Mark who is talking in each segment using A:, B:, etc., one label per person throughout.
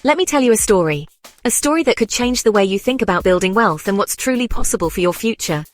A: Let me tell you a story. A story that could change the way you think about building wealth and what's truly possible for your future.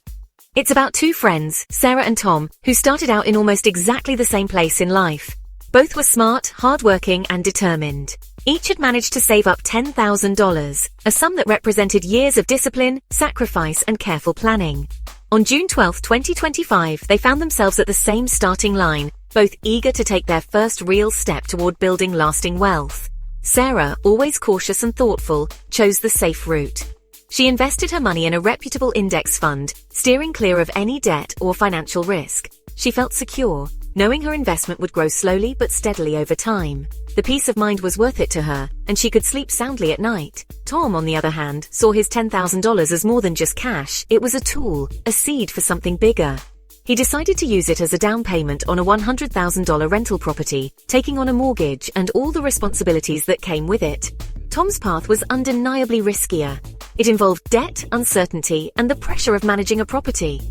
A: It's about two friends, Sarah and Tom, who started out in almost exactly the same place in life. Both were smart, hardworking, and determined. Each had managed to save up $10,000, a sum that represented years of discipline, sacrifice, and careful planning. On June 12, 2025, they found themselves at the same starting line, both eager to take their first real step toward building lasting wealth. Sarah, always cautious and thoughtful, chose the safe route. She invested her money in a reputable index fund, steering clear of any debt or financial risk. She felt secure, knowing her investment would grow slowly but steadily over time. The peace of mind was worth it to her, and she could sleep soundly at night. Tom, on the other hand, saw his $10,000 as more than just cash. It was a tool, a seed for something bigger. He decided to use it as a down payment on a $100,000 rental property, taking on a mortgage and all the responsibilities that came with it. Tom's path was undeniably riskier. It involved debt, uncertainty, and the pressure of managing a property.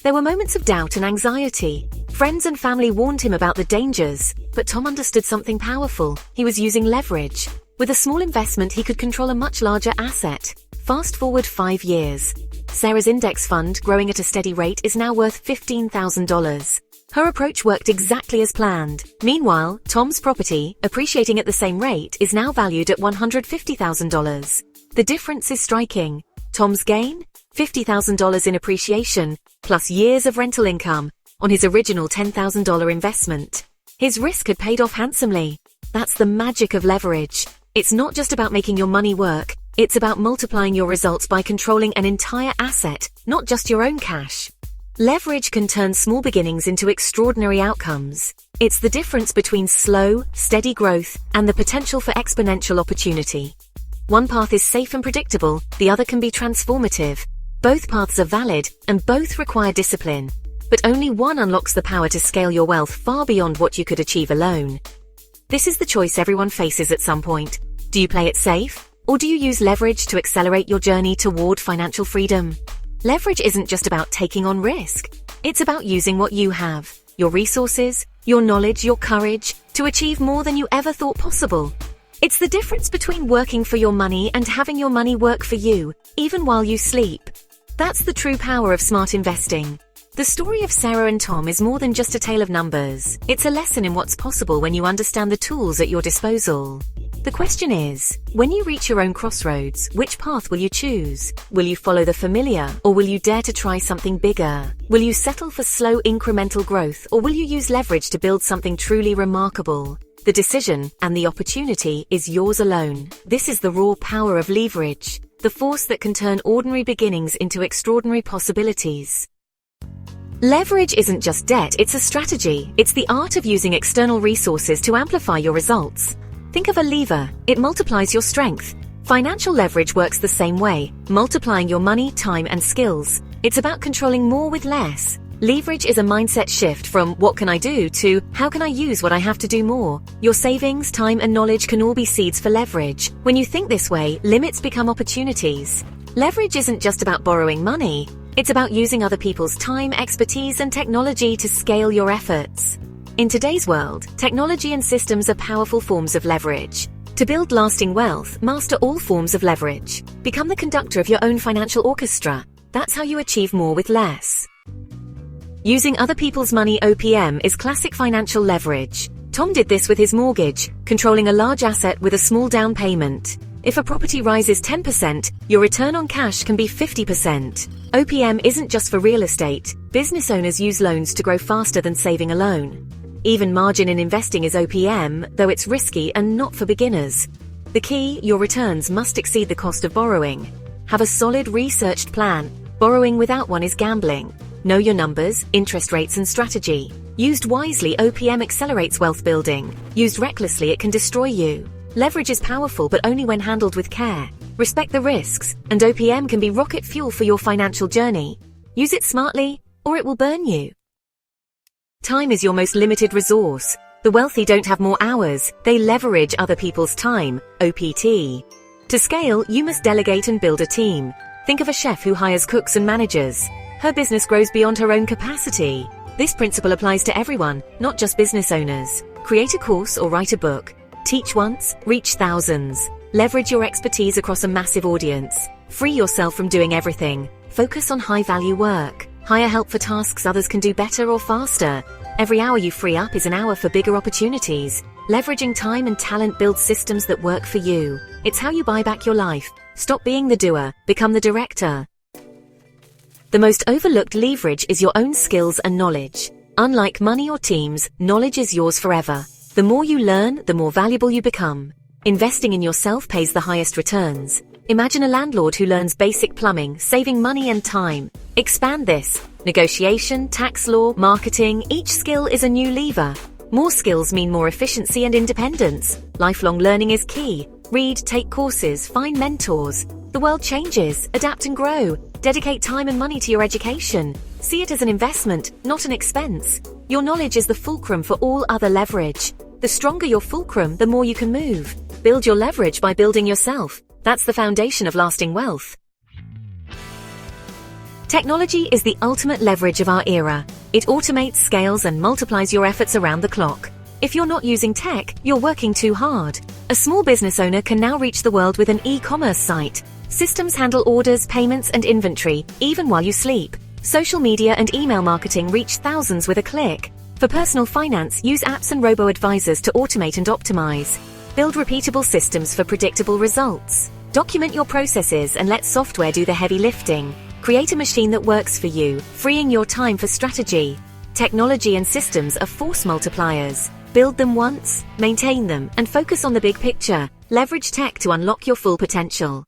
A: There were moments of doubt and anxiety. Friends and family warned him about the dangers, but Tom understood something powerful. He was using leverage. With a small investment, he could control a much larger asset. Fast forward 5 years. Sarah's index fund, growing at a steady rate, is now worth $15,000. Her approach worked exactly as planned. Meanwhile, Tom's property, appreciating at the same rate, is now valued at $150,000. The difference is striking. Tom's gain? $50,000 in appreciation, plus years of rental income, on his original $10,000 investment. His risk had paid off handsomely. That's the magic of leverage. It's not just about making your money work, it's about multiplying your results by controlling an entire asset, not just your own cash. Leverage can turn small beginnings into extraordinary outcomes. It's the difference between slow, steady growth and the potential for exponential opportunity. One path is safe and predictable, the other can be transformative. Both paths are valid, and both require discipline. But only one unlocks the power to scale your wealth far beyond what you could achieve alone. This is the choice everyone faces at some point. Do you play it safe? Or do you use leverage to accelerate your journey toward financial freedom? Leverage isn't just about taking on risk. It's about using what you have, your resources, your knowledge, your courage, to achieve more than you ever thought possible. It's the difference between working for your money and having your money work for you, even while you sleep. That's the true power of smart investing. The story of Sarah and Tom is more than just a tale of numbers. It's a lesson in what's possible when you understand the tools at your disposal. The question is, when you reach your own crossroads, which path will you choose? Will you follow the familiar, or will you dare to try something bigger? Will you settle for slow incremental growth, or will you use leverage to build something truly remarkable? The decision and the opportunity is yours alone. This is the raw power of leverage, the force that can turn ordinary beginnings into extraordinary possibilities. Leverage isn't just debt, it's a strategy. It's the art of using external resources to amplify your results. Think of a lever. It multiplies your strength. Financial leverage works the same way, multiplying your money, time, and skills. It's about controlling more with less. Leverage is a mindset shift from "what can I do" to "how can I use what I have to do more?" Your savings, time, and knowledge can all be seeds for leverage. When you think this way, limits become opportunities. Leverage isn't just about borrowing money. It's about using other people's time, expertise, and technology to scale your efforts. In today's world, technology and systems are powerful forms of leverage. To build lasting wealth, master all forms of leverage. Become the conductor of your own financial orchestra. That's how you achieve more with less. Using other people's money (OPM) is classic financial leverage. Tom did this with his mortgage, controlling a large asset with a small down payment. If a property rises 10%, your return on cash can be 50%. OPM isn't just for real estate. Business owners use loans to grow faster than saving alone. Even margin in investing is OPM, though it's risky and not for beginners. The key, your returns must exceed the cost of borrowing. Have a solid, researched plan. Borrowing without one is gambling. Know your numbers, interest rates, and strategy. Used wisely, OPM accelerates wealth building. Used recklessly, it can destroy you. Leverage is powerful, but only when handled with care. Respect the risks, and OPM can be rocket fuel for your financial journey. Use it smartly, or it will burn you. Time is your most limited resource. The wealthy don't have more hours, they leverage other people's time, OPT. To scale, you must delegate and build a team. Think of a chef who hires cooks and managers. Her business grows beyond her own capacity. This principle applies to everyone, not just business owners. Create a course or write a book. Teach once, reach thousands. Leverage your expertise across a massive audience. Free yourself from doing everything. Focus on high-value work. Hire help for tasks others can do better or faster. Every hour you free up is an hour for bigger opportunities. Leveraging time and talent builds systems that work for you. It's how you buy back your life. Stop being the doer, become the director. The most overlooked leverage is your own skills and knowledge. Unlike money or teams, knowledge is yours forever. The more you learn, the more valuable you become. Investing in yourself pays the highest returns. Imagine a landlord who learns basic plumbing, saving money and time. Expand this. Negotiation, tax law, marketing, each skill is a new lever. More skills mean more efficiency and independence. Lifelong learning is key. Read, take courses, find mentors. The world changes, adapt and grow. Dedicate time and money to your education. See it as an investment, not an expense. Your knowledge is the fulcrum for all other leverage. The stronger your fulcrum, the more you can move. Build your leverage by building yourself. That's the foundation of lasting wealth. Technology is the ultimate leverage of our era. It automates, scales, and multiplies your efforts around the clock. If you're not using tech, you're working too hard. A small business owner can now reach the world with an e-commerce site. Systems handle orders, payments, and inventory, even while you sleep. Social media and email marketing reach thousands with a click. For personal finance, use apps and robo-advisors to automate and optimize. Build repeatable systems for predictable results. Document your processes and let software do the heavy lifting. Create a machine that works for you, freeing your time for strategy. Technology and systems are force multipliers. Build them once, maintain them, and focus on the big picture. Leverage tech to unlock your full potential.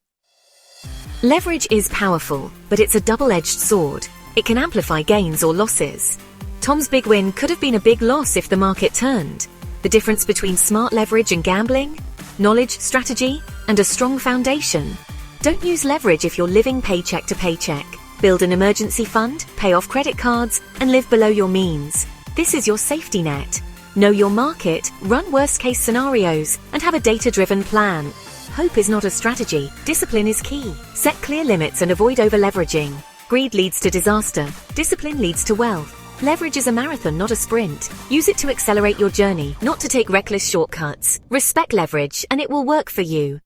A: Leverage is powerful, but it's a double-edged sword. It can amplify gains or losses. Tom's big win could have been a big loss if the market turned. The difference between smart leverage and gambling? Knowledge, strategy, and a strong foundation. Don't use leverage if you're living paycheck to paycheck. Build an emergency fund, pay off credit cards, and live below your means. This is your safety net. Know your market, run worst-case scenarios, and have a data-driven plan. Hope is not a strategy. Discipline is key. Set clear limits and avoid over-leveraging. Greed leads to disaster. Discipline leads to wealth. Leverage is a marathon, not a sprint. Use it to accelerate your journey, not to take reckless shortcuts. Respect leverage, and it will work for you.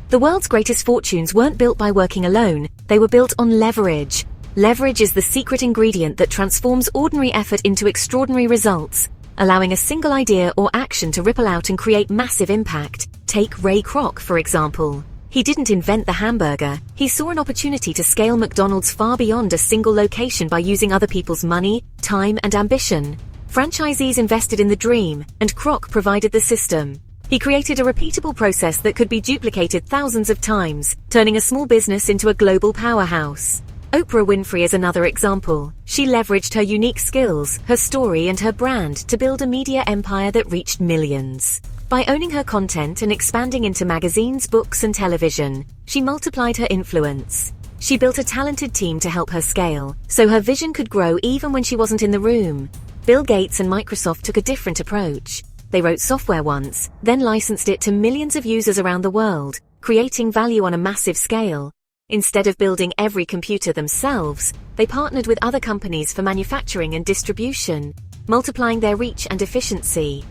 A: The world's greatest fortunes weren't built by working alone. They were built on leverage. Leverage is the secret ingredient that transforms ordinary effort into extraordinary results, allowing a single idea or action to ripple out and create massive impact. Take Ray Kroc, for example. He didn't invent the hamburger. He saw an opportunity to scale McDonald's far beyond a single location by using other people's money, time, and ambition. Franchisees invested in the dream, and Kroc provided the system. He created a repeatable process that could be duplicated thousands of times, turning a small business into a global powerhouse. Oprah Winfrey is another example. She leveraged her unique skills, her story, and her brand to build a media empire that reached millions. By owning her content and expanding into magazines, books, and television, she multiplied her influence. She built a talented team to help her scale, so her vision could grow even when she wasn't in the room. Bill Gates and Microsoft took a different approach. They wrote software once, then licensed it to millions of users around the world, creating value on a massive scale. Instead of building every computer themselves, they partnered with other companies for manufacturing and distribution, multiplying their reach and efficiency.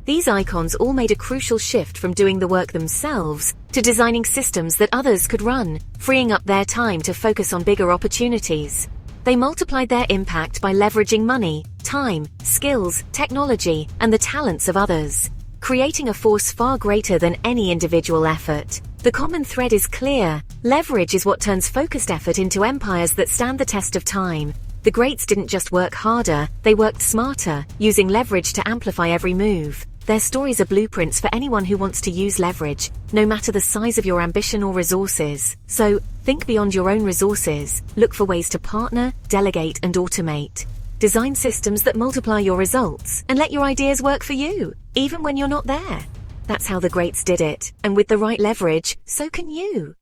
A: These icons all made a crucial shift from doing the work themselves to designing systems that others could run, freeing up their time to focus on bigger opportunities. They multiplied their impact by leveraging money, time, skills, technology, and the talents of others, creating a force far greater than any individual effort. The common thread is clear. Leverage is what turns focused effort into empires that stand the test of time. The greats didn't just work harder, they worked smarter, using leverage to amplify every move. Their stories are blueprints for anyone who wants to use leverage, no matter the size of your ambition or resources. So, think beyond your own resources. Look for ways to partner, delegate, and automate. Design systems that multiply your results, and let your ideas work for you, even when you're not there. That's how the greats did it, and with the right leverage, so can you.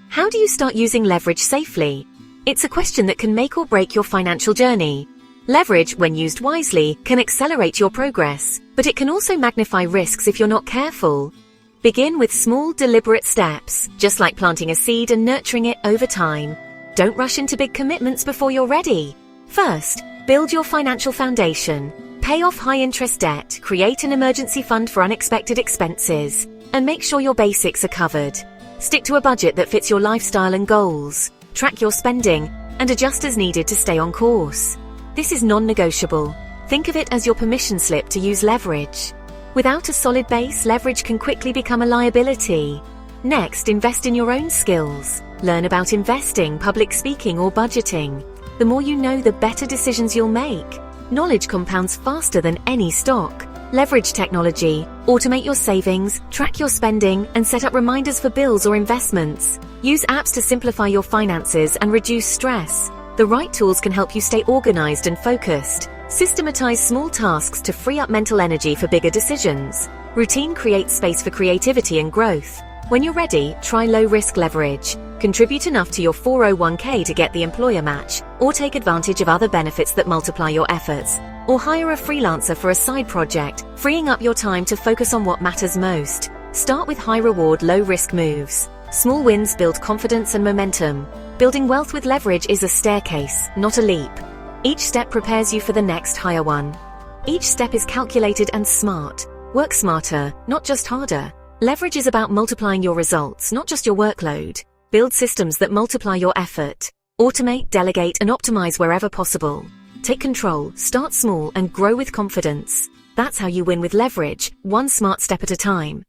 A: How do you start using leverage safely? It's a question that can make or break your financial journey. Leverage, when used wisely, can accelerate your progress, but it can also magnify risks if you're not careful. Begin with small, deliberate steps, just like planting a seed and nurturing it over time. Don't rush into big commitments before you're ready. First, build your financial foundation. Pay off high-interest debt, create an emergency fund for unexpected expenses, and make sure your basics are covered. Stick to a budget that fits your lifestyle and goals. Track your spending, and adjust as needed to stay on course. This is non-negotiable. Think of it as your permission slip to use leverage. Without a solid base, leverage can quickly become a liability. Next, invest in your own skills. Learn about investing, public speaking, or budgeting. The more you know, the better decisions you'll make. Knowledge compounds faster than any stock. Leverage technology, automate your savings, track your spending, and set up reminders for bills or investments. Use apps to simplify your finances and reduce stress. The right tools can help you stay organized and focused. Systematize small tasks to free up mental energy for bigger decisions. Routine creates space for creativity and growth. When you're ready, try low-risk leverage. Contribute enough to your 401k to get the employer match, or take advantage of other benefits that multiply your efforts. Or hire a freelancer for a side project, freeing up your time to focus on what matters most. Start with high-reward, low-risk moves. Small wins build confidence and momentum. Building wealth with leverage is a staircase, not a leap. Each step prepares you for the next higher one. Each step is calculated and smart. Work smarter, not just harder. Leverage is about multiplying your results, not just your workload. Build systems that multiply your effort. Automate, delegate, and optimize wherever possible. Take control, start small, and grow with confidence. That's how you win with leverage, one smart step at a time.